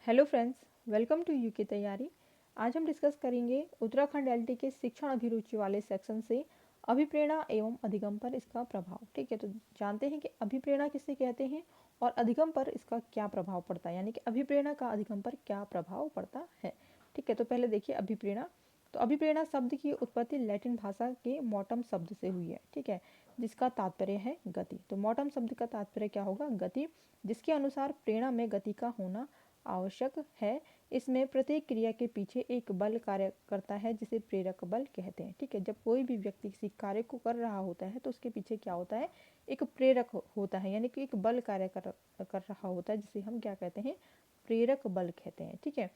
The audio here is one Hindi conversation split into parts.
Hello friends, welcome to UK तैयारी। आज हम डिस्कस करेंगे उत्तराखंड एलटी के शिक्षण अभिरुचि वाले सेक्शन से अभिप्रेरणा एवं अधिगम पर इसका प्रभाव। ठीक है, तो जानते हैं कि अभिप्रेरणा किसे कहते हैं और अधिगम पर इसका क्या प्रभाव पड़ता है, यानी कि अभिप्रेरणा का अधिगम पर क्या प्रभाव पड़ता है। ठीक है, तो पहले देखिए अभिप्रेरणा। तो अभिप्रेरणा शब्द की उत्पत्ति लैटिन भाषा के मोटम शब्द से हुई है। ठीक है, जिसका तात्पर्य है गति। तो मोटम शब्द का तात्पर्य क्या होगा? गति, जिसके अनुसार प्रेरणा में गति का होना आवश्यक है। इसमें प्रत्येक क्रिया के पीछे एक बल कार्य करता है जिसे प्रेरक बल कहते हैं। ठीक है, जब कोई भी व्यक्ति किसी कार्य को कर रहा होता है तो उसके पीछे क्या होता है? एक प्रेरक होता है, यानी कि एक बल कार्य कर रहा होता है, जिसे हम क्या कहते हैं? प्रेरक बल कहते हैं। ठीक है,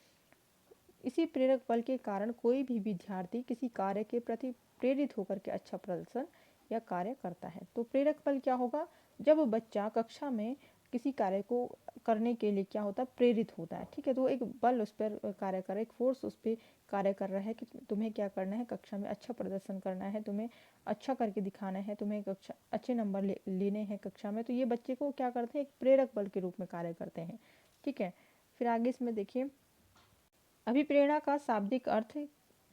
इसी प्रेरक बल के कारण कोई भी विद्यार्थी किसी कार्य के प्रति प्रेरित होकर के अच्छा प्रदर्शन या कार्य करता है। तो प्रेरक बल क्या होगा? जब बच्चा कक्षा में किसी कार्य को करने के लिए क्या होता है? प्रेरित होता है। ठीक है, तो एक बल उस पर कार्य कर रहा है, एक फोर्स उस पर कार्य कर रहा है कि तुम्हें क्या करना है, कक्षा में अच्छा प्रदर्शन करना है, तुम्हें अच्छा करके दिखाना है, तुम्हें कक्षा अच्छे नंबर लेने हैं कक्षा में। तो ये बच्चे को क्या करते हैं? एक प्रेरक बल के रूप में कार्य करते हैं। ठीक है, फिर आगे इसमें देखिए, अभिप्रेरणा का शाब्दिक अर्थ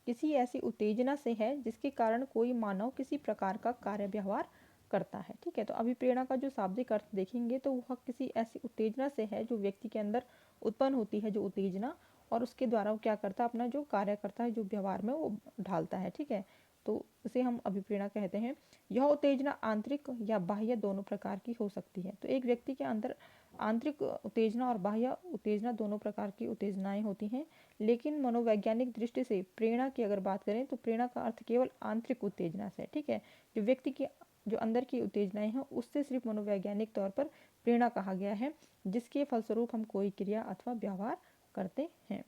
किसी ऐसी उत्तेजना से है जिसके कारण कोई मानव किसी प्रकार का कार्य व्यवहार करता है। ठीक है, तो अभिप्रेरणा का जो शाब्दिक अर्थ देखेंगे तो वह किसी ऐसी उत्तेजना से है जो व्यक्ति के अंदर उत्पन्न होती है, जो उत्तेजना, और उसके द्वारा वो क्या करता है? अपना जो कार्य करता है, जो व्यवहार में वो ढालता है। ठीक है, तो इसे हम अभिप्रेरणा कहते हैं। यह उत्तेजना आंतरिक या बाह्य दोनों प्रकार की हो सकती है। तो एक व्यक्ति के अंदर आंतरिक उत्तेजना और बाह्य उत्तेजना दोनों प्रकार की उत्तेजनाएं होती हैं। लेकिन मनोवैज्ञानिक दृष्टि से प्रेरणा की अगर बात करें तो प्रेरणा का अर्थ केवल आंतरिक उत्तेजना से। ठीक है, जो व्यक्ति की जो अंदर की उत्तेजनाएं हैं उससे सिर्फ मनोवैज्ञानिक तौर पर प्रेरणा कहा गया है, जिसके फलस्वरूप हम कोई क्रिया अथवा व्यवहार करते हैं।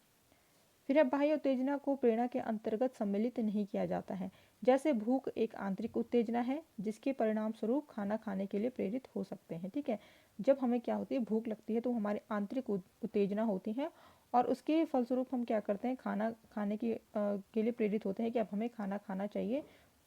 फिर अब बाह्य उत्तेजना को प्रेरणा के अंतर्गत सम्मिलित नहीं किया जाता है। जैसे भूख एक आंतरिक उत्तेजना है जिसके परिणाम स्वरूप खाना खाने के लिए प्रेरित हो सकते हैं। ठीक है, जब हमें क्या होती है? भूख लगती है तो हमारी आंतरिक उत्तेजना होती है और उसके फलस्वरूप हम क्या करते हैं? खाना खाने के लिए प्रेरित होते हैं कि अब हमें खाना खाना चाहिए।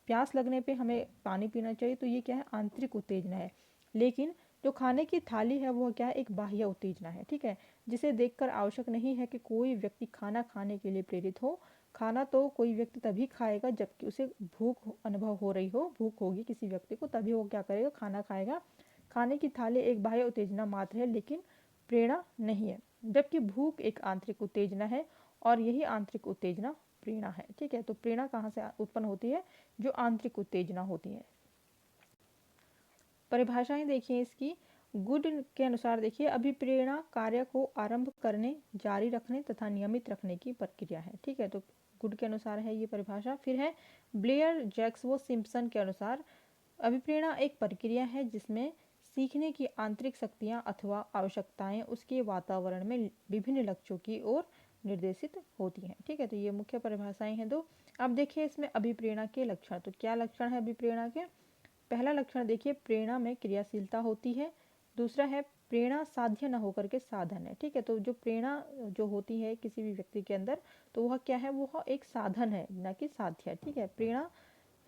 प्यास लगने पे हमें पानी पीना चाहिए। तो ये क्या है? आंतरिक उत्तेजना है। लेकिन जो खाने की थाली है वो क्या है? एक बाह्य उत्तेजना है। ठीक है, जिसे देखकर आवश्यक नहीं है कि कोई व्यक्ति खाना खाने के लिए प्रेरित हो। खाना तो कोई व्यक्ति तभी खाएगा जबकि उसे भूख अनुभव हो रही हो, भूख होगी किसी व्यक्ति को, तभी वो क्या करेगा? खाना खाएगा। खाने की थाली एक बाह्य उत्तेजना मात्र है, लेकिन प्रेरणा नहीं है, जबकि भूख एक आंतरिक उत्तेजना है और यही आंतरिक उत्तेजना प्रेरणा है। ठीक है, तो प्रेरणा कहाँ से उत्पन्न होती है? जो आंतरिक उत्तेजना होती है। परिभाषाएं देखिए इसकी। गुड के अनुसार देखिए, अभिप्रेरणा कार्य को आरंभ करने, जारी रखने तथा नियमित रखने की प्रक्रिया है। ठीक है, तो गुड के अनुसार है ये परिभाषा। फिर है ब्लेयर जैक्सवो सिम्पसन के अनुसार, अभिप्रेरणा एक प्रक्रिया है जिसमें सीखने की आंतरिक शक्तियाँ अथवा आवश्यकताएं उसके वातावरण में विभिन्न लक्ष्यों की ओर निर्देशित होती हैं। ठीक है, तो ये मुख्य परिभाषाएं हैं दो। अब देखिए इसमें अभिप्रेरणा के लक्षण। तो क्या लक्षण है अभिप्रेरणा के? पहला लक्षण देखिए, प्रेरणा में क्रियाशीलता होती है। दूसरा है प्रेरणा साध्य न होकर के साधन है। ठीक है, तो जो प्रेरणा जो होती है किसी भी व्यक्ति के अंदर, तो वह क्या है? वह एक साधन है, न कि साध्य है। ठीक है, प्रेरणा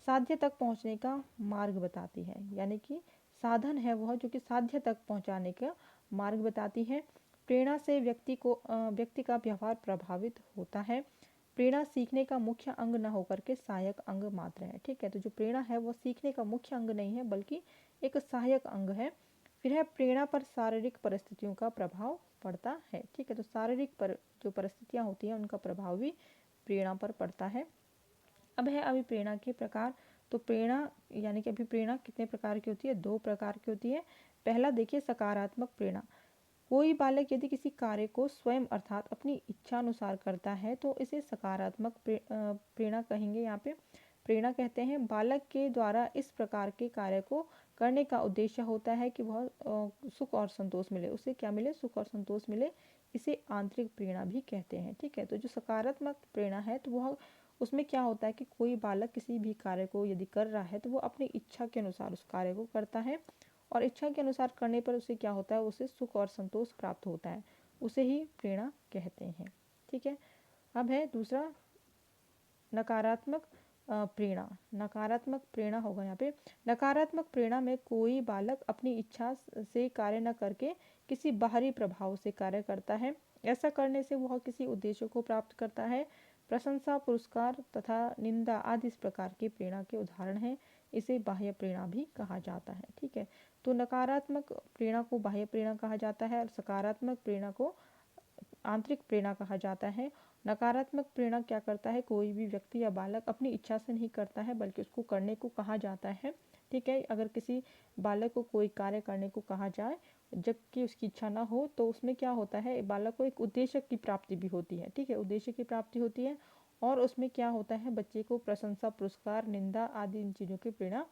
साध्य तक पहुंचने का मार्ग बताती है, यानी कि साधन है वह जो कि साध्य तक पहुंचाने का मार्ग बताती है। प्रेरणा से व्यक्ति का व्यवहार प्रभावित होता है। प्रेरणा सीखने का मुख्य अंग न होकर के सहायक अंग मात्र है। ठीक है, तो जो प्रेरणा है वो सीखने का मुख्य अंग नहीं है बल्कि एक सहायक अंग है। फिर है प्रेरणा पर शारीरिक परिस्थितियों का प्रभाव पड़ता है। ठीक है, तो शारीरिक जो परिस्थितियां होती हैं उनका प्रभाव भी प्रेरणा पर पड़ता है। अब है अभिप्रेरणा के प्रकार। तो प्रेरणा यानी कि अभिप्रेरणा कितने प्रकार की होती है? 2 प्रकार की होती है। पहला देखिए सकारात्मक प्रेरणा। कोई बालक यदि किसी कार्य को स्वयं अर्थात अपनी इच्छा अनुसार करता है तो इसे सकारात्मक प्रेरणा कहेंगे। यहाँ पे प्रेरणा कहते हैं बालक के द्वारा इस प्रकार के कार्य को करने का उद्देश्य होता है कि वह सुख और संतोष मिले, उसे क्या मिले? सुख और संतोष मिले। इसे आंतरिक प्रेरणा भी कहते हैं। ठीक है, तो जो सकारात्मक प्रेरणा है तो वह उसमें क्या होता है कि कोई बालक किसी भी कार्य को यदि कर रहा है तो वो अपनी इच्छा के अनुसार उस कार्य को करता है और इच्छा के अनुसार करने पर उसे क्या होता है? उसे सुख और संतोष प्राप्त होता है, उसे ही प्रेरणा कहते हैं। ठीक है, अब है दूसरा नकारात्मक प्रेरणा। नकारात्मक प्रेरणा होगा यहाँ पे। नकारात्मक प्रेरणा में कोई बालक अपनी इच्छा से कार्य न करके किसी बाहरी प्रभाव से कार्य करता है। ऐसा करने से वह किसी उद्देश्य को प्राप्त करता है। प्रशंसा, पुरस्कार तथा निंदा आदि इस प्रकार की प्रेरणा के उदाहरण हैं। इसे बाह्य प्रेरणा भी कहा जाता है। ठीक है, तो नकारात्मक प्रेरणा को बाह्य प्रेरणा कहा जाता है और सकारात्मक प्रेरणा को आंतरिक प्रेरणा कहा जाता है। नकारात्मक प्रेरणा क्या करता है, कोई भी व्यक्ति या बालक अपनी इच्छा से नहीं करता है बल्कि उसको करने को कहा जाता है। ठीक है, अगर किसी बालक को कोई कार्य करने को कहा जाए जबकि उसकी इच्छा ना हो तो उसमें क्या होता है, बालक को एक उद्देश्य की प्राप्ति भी होती है। ठीक है, उद्देश्य की प्राप्ति होती है और उसमें क्या होता है, बच्चे को प्रशंसा, पुरस्कार, निंदा आदि इन चीज़ों की प्रेरणा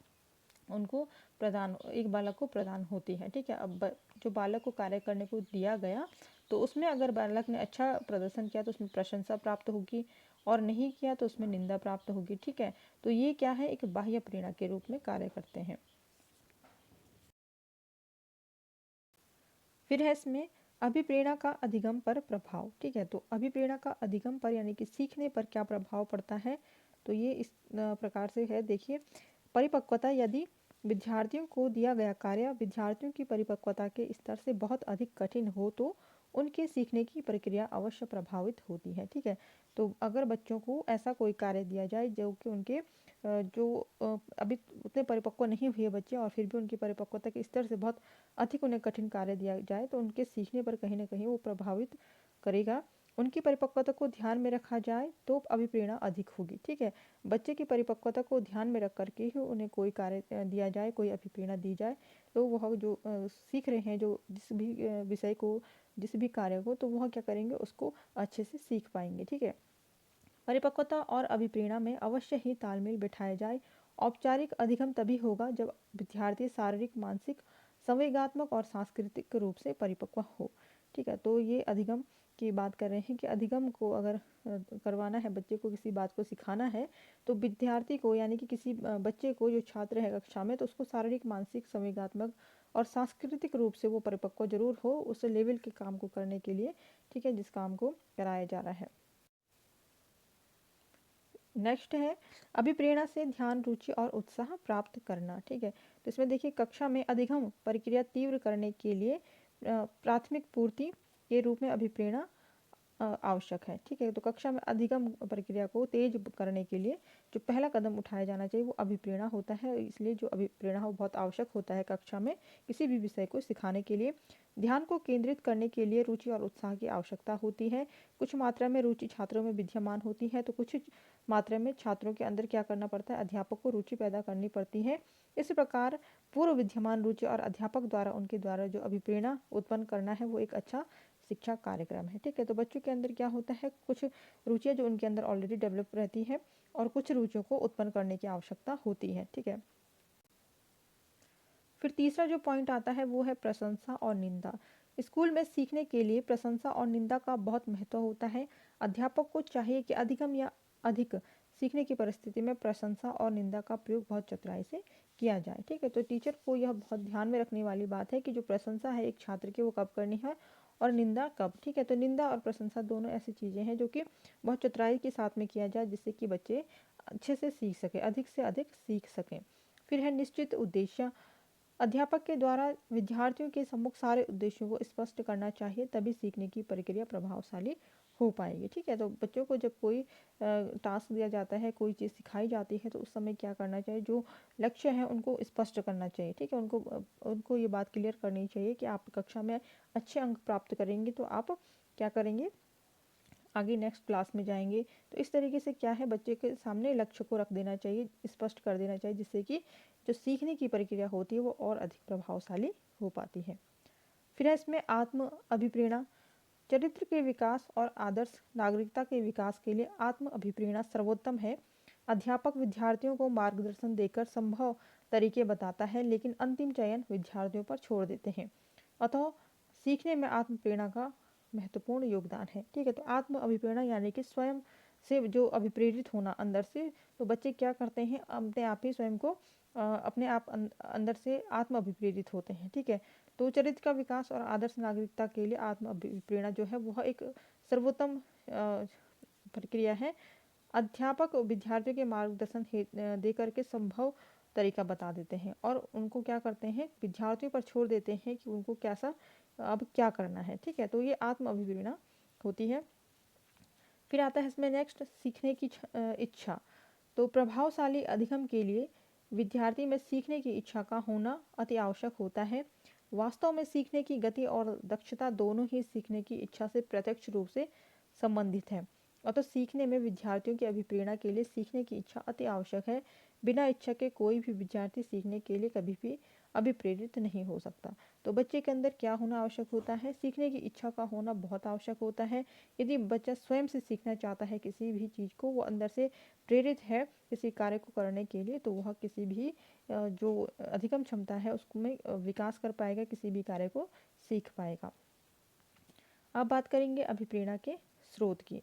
उनको प्रदान एक बालक को प्रदान होती है। ठीक है, अब जो बालक को कार्य करने को दिया गया तो उसमें अगर बालक ने अच्छा प्रदर्शन किया तो उसमें प्रशंसा प्राप्त होगी और नहीं किया तो उसमें निंदा प्राप्त होगी। ठीक है, तो ये क्या है, एक बाह्य प्रेरणा के रूप में कार्य करते हैं। फिर है इसमें अभिप्रेरणा का अधिगम पर प्रभाव। ठीक है, तो अभिप्रेरणा का अधिगम पर यानी कि सीखने पर क्या प्रभाव पड़ता है, तो ये इस प्रकार से है। देखिए, परिपक्वता, यदि विद्यार्थियों को दिया गया कार्य विद्यार्थियों की परिपक्वता के स्तर से बहुत अधिक कठिन हो तो उनके सीखने की प्रक्रिया अवश्य प्रभावित होती है। ठीक है, तो अगर बच्चों को ऐसा कोई कार्य दिया जाए जो कि उनके अभी उतने परिपक्व नहीं हुए बच्चे और फिर भी उनकी परिपक्वता के स्तर से बहुत अधिक उन्हें कठिन कार्य दिया जाए तो उनके सीखने पर कहीं ना कहीं वो प्रभावित करेगा। उनकी परिपक्वता को ध्यान में रखा जाए तो अभिप्रेरणा अधिक होगी। ठीक है, बच्चे की परिपक्वता को ध्यान में रख करके ही उन्हें कोई कार्य दिया जाए, कोई अभिप्रेरणा दी जाए तो वह जो सीख रहे हैं, जो जिस भी विषय को, जिस भी कार्य को, तो वह क्या करेंगे, उसको अच्छे से सीख पाएंगे। ठीक है, परिपक्वता और अभिप्रेरणा में अवश्य ही तालमेल बिठाया जाए। औपचारिक अधिगम तभी होगा जब विद्यार्थी शारीरिक, मानसिक, संवेगात्मक और सांस्कृतिक रूप से परिपक्व हो। ठीक है, तो ये अधिगम की बात कर रहे हैं कि अधिगम को अगर करवाना है, बच्चे को किसी बात को सिखाना है तो विद्यार्थी को यानी कि किसी बच्चे को, जो छात्र है कक्षा में, तो उसको शारीरिक, मानसिक, संवेगात्मक और सांस्कृतिक रूप से वो परिपक्व जरूर हो उस लेवल के काम को करने के लिए। ठीक है, जिस काम को कराया जा रहा है। नेक्स्ट है अभिप्रेरणा से ध्यान, रुचि और उत्साह प्राप्त करना। ठीक है, तो इसमें देखिए, कक्षा में अधिगम प्रक्रिया तीव्र करने के लिए प्राथमिक पूर्ति के रूप में अभिप्रेरणा आवश्यक है। ठीक है, तो कक्षा में अधिगम प्रक्रिया को तेज करने के लिए जो पहला कदम उठाया जाना चाहिए वो अभिप्रेरणा होता है। इसलिए जो अभिप्रेरणा वो बहुत आवश्यक होता है कक्षा में किसी भी विषय को सिखाने के लिए। ध्यान को केंद्रित करने के लिए रुचि और उत्साह की आवश्यकता होती है। कुछ मात्रा में रुचि छात्रों में विद्यमान होती है तो कुछ मात्रा में छात्रों के अंदर क्या करना पड़ता है, अध्यापक को रुचि पैदा करनी पड़ती है। इस प्रकार पूर्व विद्यमान रुचि और अध्यापक द्वारा उनके द्वारा जो अभिप्रेरणा उत्पन्न करना है वो एक अच्छा शिक्षा कार्यक्रम है। ठीक है, तो बच्चों के अंदर क्या होता है, कुछ रुचियाँ जो उनके अंदर ऑलरेडी डेवलप रहती है और कुछ रुचियों को उत्पन्न करने की आवश्यकता होती है। ठीक है, फिर तीसरा जो पॉइंट आता है वो है प्रशंसा और निंदा। स्कूल में सीखने के लिए प्रशंसा और निंदा का बहुत महत्व होता है। अध्यापक को चाहिए कि अधिगम या अधिक सीखने की परिस्थिति में प्रशंसा और निंदा का प्रयोग बहुत चतुराई से किया जाए। ठीक है, तो टीचर को यह बहुत ध्यान में रखने वाली बात है कि जो प्रशंसा है एक छात्र की वो कब करनी है और निंदा कब। ठीक है, तो निंदा और प्रशंसा दोनों ऐसी चीज़ें हैं जो कि बहुत चतुराई के साथ में किया जाए जिससे कि बच्चे अच्छे से सीख सकें, अधिक से अधिक सीख सकें। फिर है निश्चित उद्देश्य। अध्यापक के द्वारा विद्यार्थियों के सम्मुख सारे उद्देश्यों को स्पष्ट करना चाहिए, तभी सीखने की प्रक्रिया प्रभावशाली हो पाएगी। ठीक है, तो बच्चों को जब कोई टास्क दिया जाता है, कोई चीज़ सिखाई जाती है तो उस समय क्या करना चाहिए, जो लक्ष्य है उनको स्पष्ट करना चाहिए। ठीक है, उनको ये बात क्लियर करनी चाहिए कि आप कक्षा में अच्छे अंक प्राप्त करेंगे तो आप क्या करेंगे, आगे नेक्स्ट क्लास में जाएंगे। तो इस तरीके से क्या है, बच्चे के सामने लक्ष्य को रख देना चाहिए, स्पष्ट कर देना चाहिए, जिससे कि जो सीखने की प्रक्रिया होती है वो और अधिक प्रभावशाली हो पाती है। फिर है इसमें आत्म अभिप्रेरणा। चरित्र के विकास और आदर्श नागरिकता के विकास के लिए आत्म अभिप्रेरणा सर्वोत्तम है। अध्यापक विद्यार्थियों को मार्गदर्शन देकर संभव तरीके बताता है लेकिन अंतिम चयन विद्यार्थियों पर छोड़ देते हैं। अतः सीखने में आत्म प्रेरणा का महत्वपूर्ण योगदान है। ठीक है, तो आत्म अभिप्रेरणा यानी कि स्वयं से जो अभिप्रेरित होना अंदर से, तो बच्चे क्या करते हैं, अपने आप ही स्वयं को अपने आप अंदर से आत्म अभिप्रेरित होते हैं। ठीक है, तो चरित्र का विकास और आदर्श नागरिकता के लिए आत्म अभिप्रेरणा जो है वह एक सर्वोत्तम प्रक्रिया है। अध्यापक विद्यार्थियों के मार्गदर्शन दे करके संभव तरीका बता देते हैं और उनको क्या करते हैं, विद्यार्थियों पर छोड़ देते हैं कि उनको कैसा अब क्या करना है। ठीक है, तो ये आत्म अभिप्रेरणा होती है। फिर आता है इसमें नेक्स्ट सीखने की इच्छा। तो प्रभावशाली अधिगम के लिए विद्यार्थी में सीखने की इच्छा का होना अति आवश्यक होता है। वास्तव में सीखने की गति और दक्षता दोनों ही सीखने की इच्छा से प्रत्यक्ष रूप से संबंधित है। अतः सीखने में विद्यार्थियों की अभिप्रेरणा के लिए सीखने की इच्छा अति आवश्यक है। बिना इच्छा के कोई भी विद्यार्थी सीखने के लिए कभी भी अभिप्रेरित नहीं हो सकता। तो बच्चे के अंदर क्या होना आवश्यक होता है? सीखने की इच्छा का होना बहुत आवश्यक होता है। यदि बच्चा स्वयं से सीखना चाहता है किसी भी चीज़ को, वो अंदर से प्रेरित है किसी कार्य को करने के लिए, तो वह किसी भी जो अधिगम क्षमता है उसको में विकास कर पाएगा, किसी भी कार्य को सीख पाएगा। अब बात करेंगे अभिप्रेरणा के स्रोत की।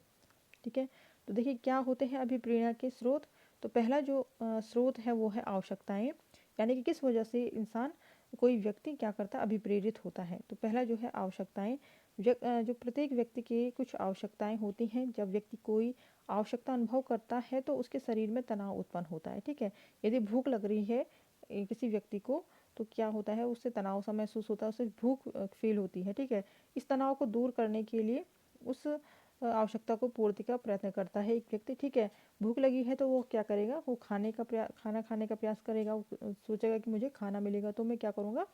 ठीक है, तो देखिए क्या होते हैं अभिप्रेरणा के स्रोत। तो पहला जो स्रोत है वो है आवश्यकताएं, यानी कि किस वजह से इंसान कोई व्यक्ति क्या करता है, अभिप्रेरित होता है। तो पहला जो है आवश्यकताएं। जो प्रत्येक व्यक्ति की कुछ आवश्यकताएं होती हैं। जब व्यक्ति कोई आवश्यकता अनुभव करता है तो उसके शरीर में तनाव उत्पन्न होता है। ठीक है, यदि भूख लग रही है किसी व्यक्ति को, तो क्या होता है, उससे तनाव सा महसूस होता है, उसे भूख फील होती है। ठीक है, इस तनाव को दूर करने के लिए उस आवश्यकता को पूर्ति का प्रयत्न करता है एक व्यक्ति। ठीक है, भूख लगी है तो वो क्या करेगा, वो खाना खाने का प्रयास करेगा। वो सोचेगा कि मुझे खाना मिलेगा तो मैं क्या करूँगा,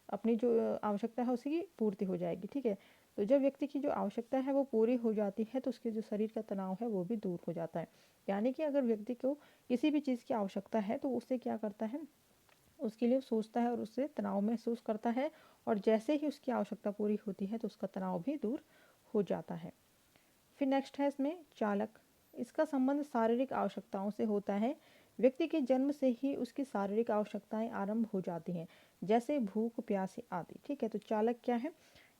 अपनी जो आवश्यकता है उसकी पूर्ति हो जाएगी। ठीक है, तो जब व्यक्ति की जो आवश्यकता है वो पूरी हो जाती है तो उसके जो शरीर का तनाव है वो भी दूर हो जाता है। यानी कि अगर व्यक्ति को किसी भी चीज़ की आवश्यकता है तो उससे क्या करता है, उसके लिए सोचता है और उससे तनाव महसूस करता है, और जैसे ही उसकी आवश्यकता पूरी होती है तो उसका तनाव भी दूर हो जाता है। फिर नेक्स्ट है इसमें चालक। इसका संबंध शारीरिक आवश्यकताओं से होता है। व्यक्ति के जन्म से ही उसकी शारीरिक आवश्यकताएं आरंभ हो जाती हैं, जैसे भूख, प्यास आदि। ठीक है, तो चालक क्या है,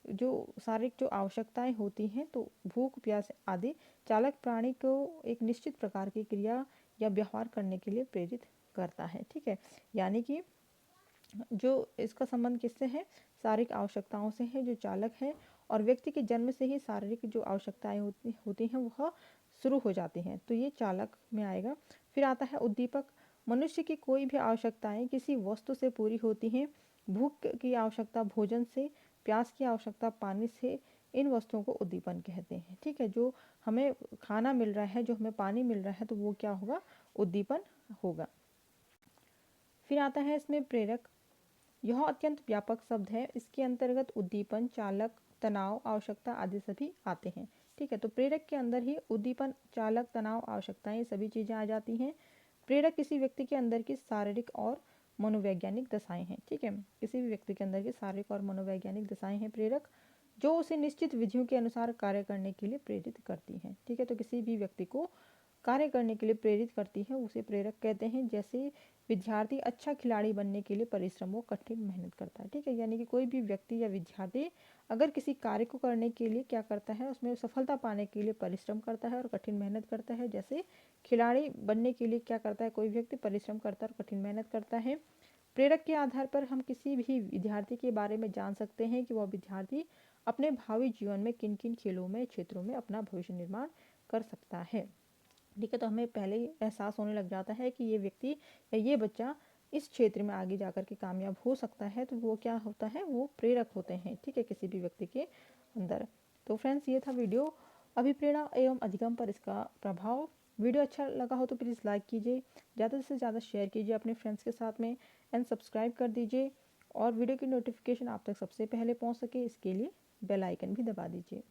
जो शारीरिक जो आवश्यकताएं होती हैं, तो भूख, प्यास आदि चालक प्राणी को एक निश्चित प्रकार की क्रिया या व्यवहार करने के लिए प्रेरित करता है। ठीक है, यानी कि जो इसका संबंध किससे है, शारीरिक आवश्यकताओं से है जो चालक है। और व्यक्ति के जन्म से ही शारीरिक जो आवश्यकताएं होती हैं वह शुरू हो जाती हैं, तो ये चालक में आएगा। फिर आता है उद्दीपक। मनुष्य की कोई भी आवश्यकताएं किसी वस्तु से पूरी होती हैं। भूख की आवश्यकता भोजन से, प्यास की आवश्यकता पानी से। इन वस्तुओं को उद्दीपन कहते हैं। ठीक है, जो हमें खाना मिल रहा है, जो हमें पानी मिल रहा है, तो वो क्या होगा, उद्दीपन होगा। फिर आता है इसमें प्रेरक। यह अत्यंत व्यापक शब्द है। इसके अंतर्गत उद्दीपन, चालक, तनाव, आवश्यकता आदि सभी आते हैं। ठीक है, तो प्रेरक के अंदर ही उद्दीपन, चालक, तनाव, आवश्यकताएं, ये सभी चीज़ें आ जाती हैं। प्रेरक किसी व्यक्ति के अंदर की शारीरिक और मनोवैज्ञानिक दशाएं हैं। ठीक है, किसी भी व्यक्ति के अंदर की शारीरिक और मनोवैज्ञानिक दशाएं हैं प्रेरक, जो उसे निश्चित विधियों के अनुसार कार्य करने के लिए प्रेरित करती हैं। ठीक है, तो किसी भी व्यक्ति को कार्य करने के लिए प्रेरित करती है उसे प्रेरक कहते हैं। जैसे विद्यार्थी अच्छा खिलाड़ी बनने के लिए परिश्रम व कठिन मेहनत करता है। ठीक है, यानी कि कोई भी व्यक्ति या विद्यार्थी अगर किसी कार्य को करने के लिए क्या करता है, उसमें सफलता पाने के लिए परिश्रम करता है और कठिन मेहनत करता है। जैसे खिलाड़ी बनने के लिए क्या करता है, कोई व्यक्ति परिश्रम करता है और कठिन मेहनत करता है। प्रेरक के आधार पर हम किसी भी विद्यार्थी के बारे में जान सकते हैं कि वह विद्यार्थी अपने भावी जीवन में किन किन खेलों में, क्षेत्रों में अपना भविष्य निर्माण कर सकता है। ठीक है, तो हमें पहले ही एहसास होने लग जाता है कि ये व्यक्ति या ये बच्चा इस क्षेत्र में आगे जाकर के कामयाब हो सकता है, तो वो क्या होता है, वो प्रेरक होते हैं। ठीक है, किसी भी व्यक्ति के अंदर। तो फ्रेंड्स, ये था वीडियो अभिप्रेरणा एवं अधिगम पर इसका प्रभाव। वीडियो अच्छा लगा हो तो प्लीज़ लाइक कीजिए, ज़्यादा से ज़्यादा शेयर कीजिए अपने फ्रेंड्स के साथ में, एंड सब्सक्राइब कर दीजिए। और वीडियो की नोटिफिकेशन आप तक सबसे पहले पहुँच सके इसके लिए बेल आइकन भी दबा दीजिए।